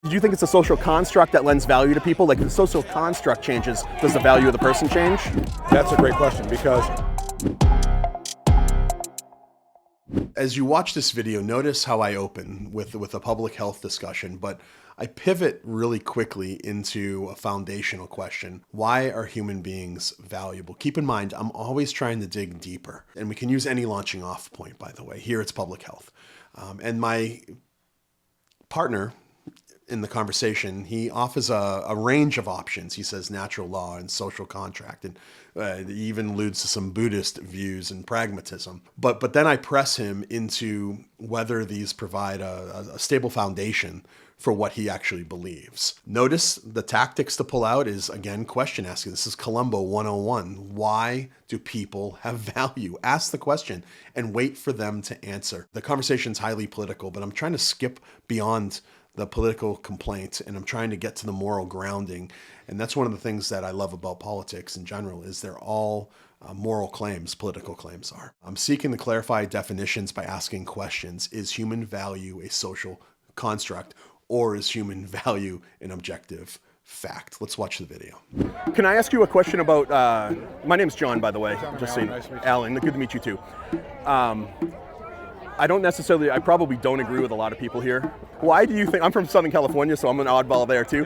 Do you think it's a social construct that lends value to people? Like if the social construct changes, does the value of the person change? That's a great question because as you watch this video, notice how I open with a public health discussion, but I pivot really quickly into a foundational question. Why are human beings valuable? Keep in mind, I'm always trying to dig deeper, and we can use any launching off point, by the way. Here it's public health. And my partner in the conversation, he offers a range of options. He says natural law and social contract, and he even alludes to some Buddhist views and pragmatism. But then I press him into whether these provide a stable foundation for what he actually believes. Notice the tactics to pull out is, again, question asking. This is Columbo 101. Why do people have value? Ask the question and wait for them to answer. The conversation's highly political, but I'm trying to skip beyond the political complaint, and I'm trying to get to the moral grounding. And that's one of the things that I love about politics in general, is they're all moral claims, political claims are. I'm seeking to clarify definitions by asking questions. Is human value a social construct, or is human value an objective fact? Let's watch the video. Can I ask you a question about, my name's John, by the way, just saying, Nice to meet you. Alan, good to meet you too. I probably don't agree with a lot of people here. Why do you think, I'm from Southern California, so I'm an oddball there too.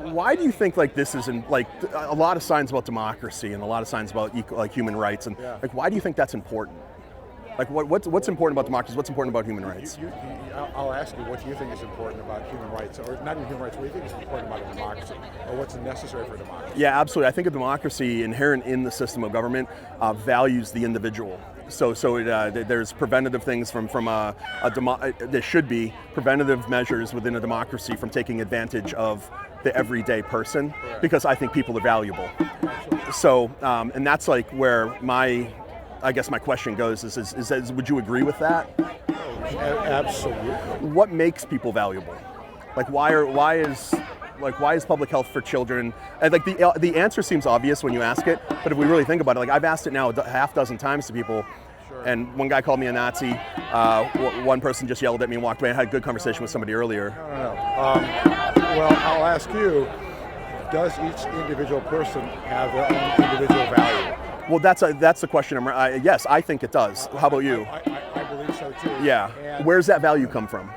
Why do you think like this isn't, like a lot of signs about democracy and a lot of signs about human rights, and like why do you think that's important? Like what's important about democracy? What's important about human rights? I'll ask you, what do you think is important about human rights, or not even human rights, what do you think is important about a democracy, or what's necessary for democracy? Yeah, absolutely. I think a democracy inherent in the system of government values the individual. So there's preventative things there should be preventative measures within a democracy from taking advantage of the everyday person, because I think people are valuable. So, and that's like where my question goes is would you agree with that? Absolutely. What makes people valuable? Like why is public health for children? And like the answer seems obvious when you ask it, but if we really think about it, like I've asked it now a half dozen times to people, and one guy called me a Nazi. One person just yelled at me and walked away. I had a good conversation with somebody earlier. No. Well, I'll ask you, does each individual person have their own individual value? Well, that's the question. Yes, I think it does. How about you? I believe so too. Yeah. And where's that value come from?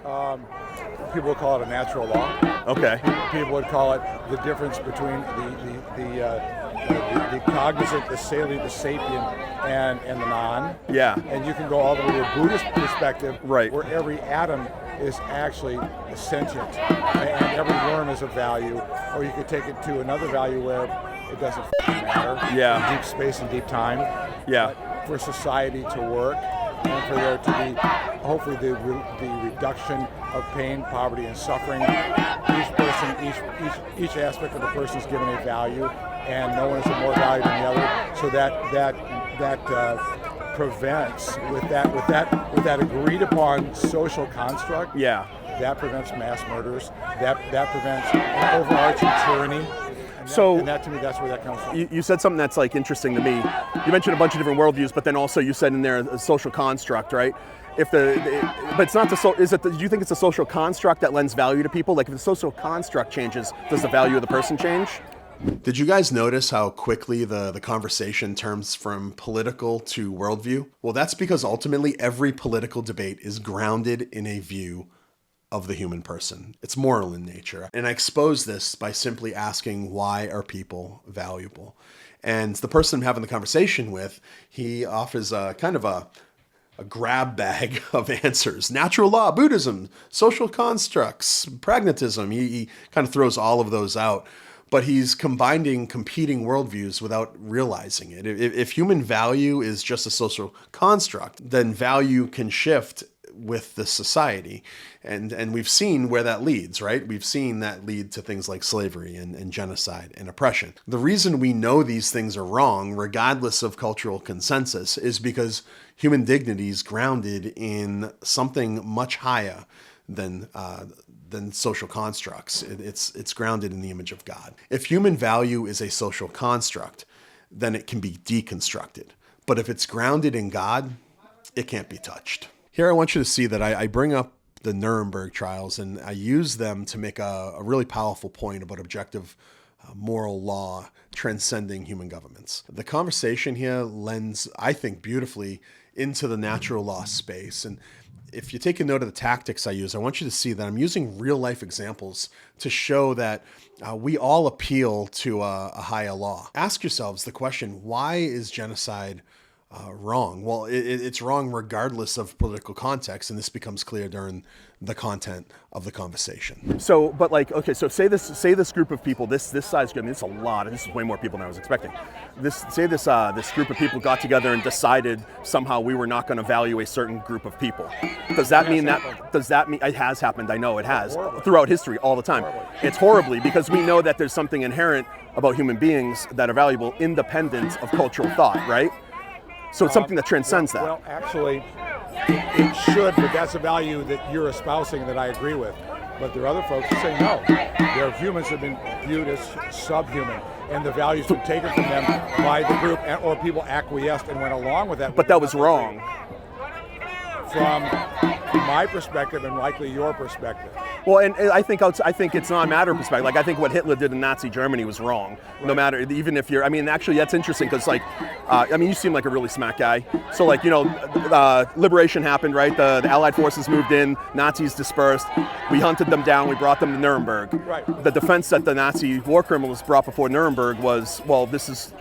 people would call it a natural law. Okay. People would call it the difference between the cognizant, the salient, the sapient, and the non. Yeah. And you can go all the way to a Buddhist perspective, right, where every atom is actually sentient, and every worm is of value. Or you could take it to another value where it doesn't matter. Yeah. Deep space and deep time. Yeah. But for society to work, and for there to be, hopefully, the reduction of pain, poverty, and suffering. Each person, each aspect of the person is given a value, and no one is of more value than the other. So that prevents, with that agreed upon social construct. Yeah. That prevents mass murders. That prevents an overarching tyranny. And that to me, that's where that comes from. You said something that's like interesting to me. You mentioned a bunch of different worldviews, but then also you said in there a social construct, right? But it's not do you think it's a social construct that lends value to people? Like if the social construct changes, does the value of the person change? Did you guys notice how quickly the conversation turns from political to worldview? Well, that's because ultimately every political debate is grounded in a view of the human person. It's moral in nature. And I expose this by simply asking, why are people valuable? And the person I'm having the conversation with, he offers a kind of a grab bag of answers. Natural law, Buddhism, social constructs, pragmatism. He kind of throws all of those out. But he's combining competing worldviews without realizing it. If human value is just a social construct, then value can shift with the society. And we've seen where that leads, right? We've seen that lead to things like slavery and genocide and oppression. The reason we know these things are wrong, regardless of cultural consensus, is because human dignity is grounded in something much higher than social constructs. It's grounded in the image of God. If human value is a social construct, then it can be deconstructed. But if it's grounded in God, it can't be touched. Here I want you to see that I bring up the Nuremberg trials, and I use them to make a really powerful point about objective moral law transcending human governments. The conversation here lends, I think, beautifully into the natural law space. And if you take a note of the tactics I use, I want you to see that I'm using real life examples to show that we all appeal to a higher law. Ask yourselves the question, why is genocide wrong? Well, it's wrong regardless of political context, and this becomes clear during the content of the conversation. So, but like, okay, so say this group of people, this size group, I mean, it's a lot, this is way more people than I was expecting. This group of people got together and decided somehow we were not going to value a certain group of people. Does that mean it has happened? I know it has throughout history all the time. It's horribly, because we know that there's something inherent about human beings that are valuable independent of cultural thought, right? So it's something that transcends that. Well, actually, it should, but that's a value that you're espousing that I agree with. But there are other folks who say no. There are humans that have been viewed as subhuman, and the values were taken from them by the group, or people acquiesced and went along with that. But that was wrong. From my perspective and likely your perspective. Well, and I think it's not a matter of perspective. Like, I think what Hitler did in Nazi Germany was wrong. Right. No matter, even if you're, I mean, actually that's interesting because like, I mean, you seem like a really smart guy. So like, you know, liberation happened, right? The Allied forces moved in, Nazis dispersed. We hunted them down, we brought them to Nuremberg. Right. The defense that the Nazi war criminals brought before Nuremberg was, well, this is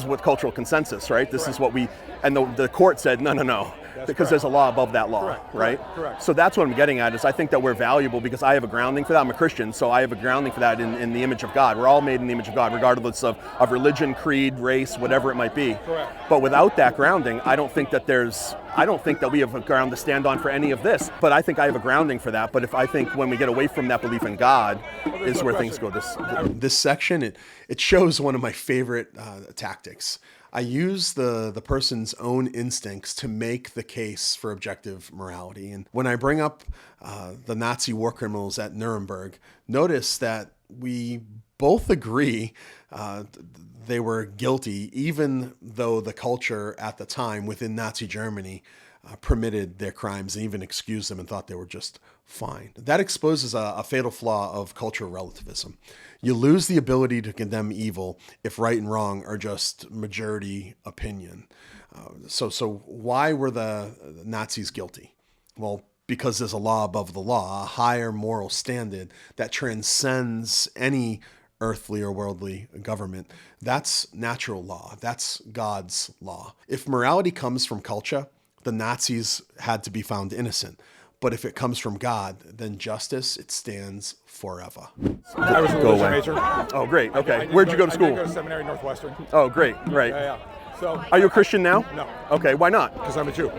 what cultural consensus, right? This is what we, and the court said, no. That's because correct. There's a law above that law, correct. Right? Correct. So that's what I'm getting at, is I think that we're valuable because I have a grounding for that. I'm a Christian, so I have a grounding for that in the image of God. We're all made in the image of God, regardless of religion, creed, race, whatever it might be. Correct. But without that grounding, I don't think that we have a ground to stand on for any of this. But I think I have a grounding for that. But I think when we get away from that belief in God, is where things go. This section, it shows one of my favorite tactics. I use the person's own instincts to make the case for objective morality. And when I bring up the Nazi war criminals at Nuremberg, notice that we both agree they were guilty, even though the culture at the time within Nazi Germany permitted their crimes and even excused them and thought they were just fine. That exposes a fatal flaw of cultural relativism. You lose the ability to condemn evil if right and wrong are just majority opinion. So why were the Nazis guilty? Well, because there's a law above the law, a higher moral standard that transcends any earthly or worldly government. That's natural law. That's God's law. If morality comes from culture, the Nazis had to be found innocent. But if it comes from God, then justice, it stands forever. I was a religion major. Oh, great. Okay. Where'd you go to school? I did go to seminary, Northwestern. Oh, great. Right. Yeah. So, are you a Christian now? No. Okay. Why not? Because I'm a Jew.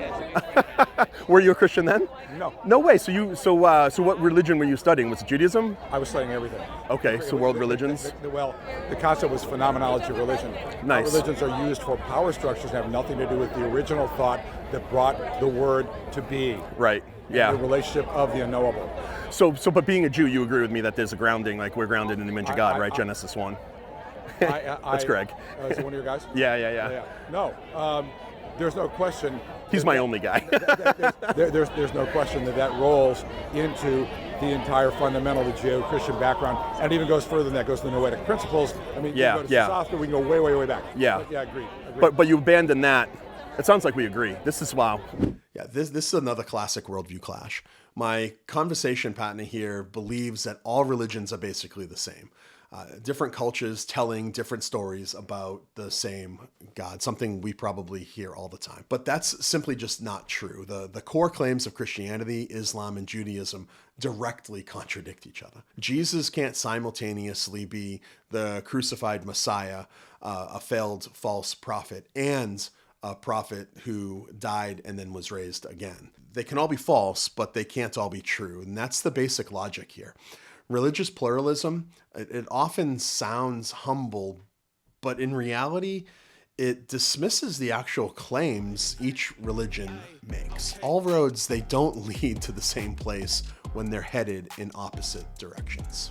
Were you a Christian then? No. No way. So what religion were you studying? Was it Judaism? I was studying everything. Okay. So world religions. The concept was phenomenology of religion. Nice. Religions are used for power structures and have nothing to do with the original thought that brought the word to be. Right. Yeah. The relationship of the unknowable. But being a Jew, you agree with me that there's a grounding, like we're grounded in the image of God, right? Genesis 1. That's Greg. Is it one of your guys? Yeah. No, there's no question. He's my only guy. There's no question that rolls into the entire fundamental, the Judeo-Christian background, and it even goes further than that. Goes to the Noetic principles. I mean, yeah. We can go way back. Yeah. Yeah, agreed. But you abandon that. It sounds like we agree. This is wow. Yeah, this is another classic worldview clash. My conversation partner here believes that all religions are basically the same. Different cultures telling different stories about the same God, something we probably hear all the time. But that's simply just not true. The core claims of Christianity, Islam, and Judaism directly contradict each other. Jesus can't simultaneously be the crucified Messiah, a failed false prophet, and a prophet who died and then was raised again. They can all be false, but they can't all be true. And that's the basic logic here. Religious pluralism, it often sounds humble, but in reality, it dismisses the actual claims each religion makes. All roads, they don't lead to the same place when they're headed in opposite directions.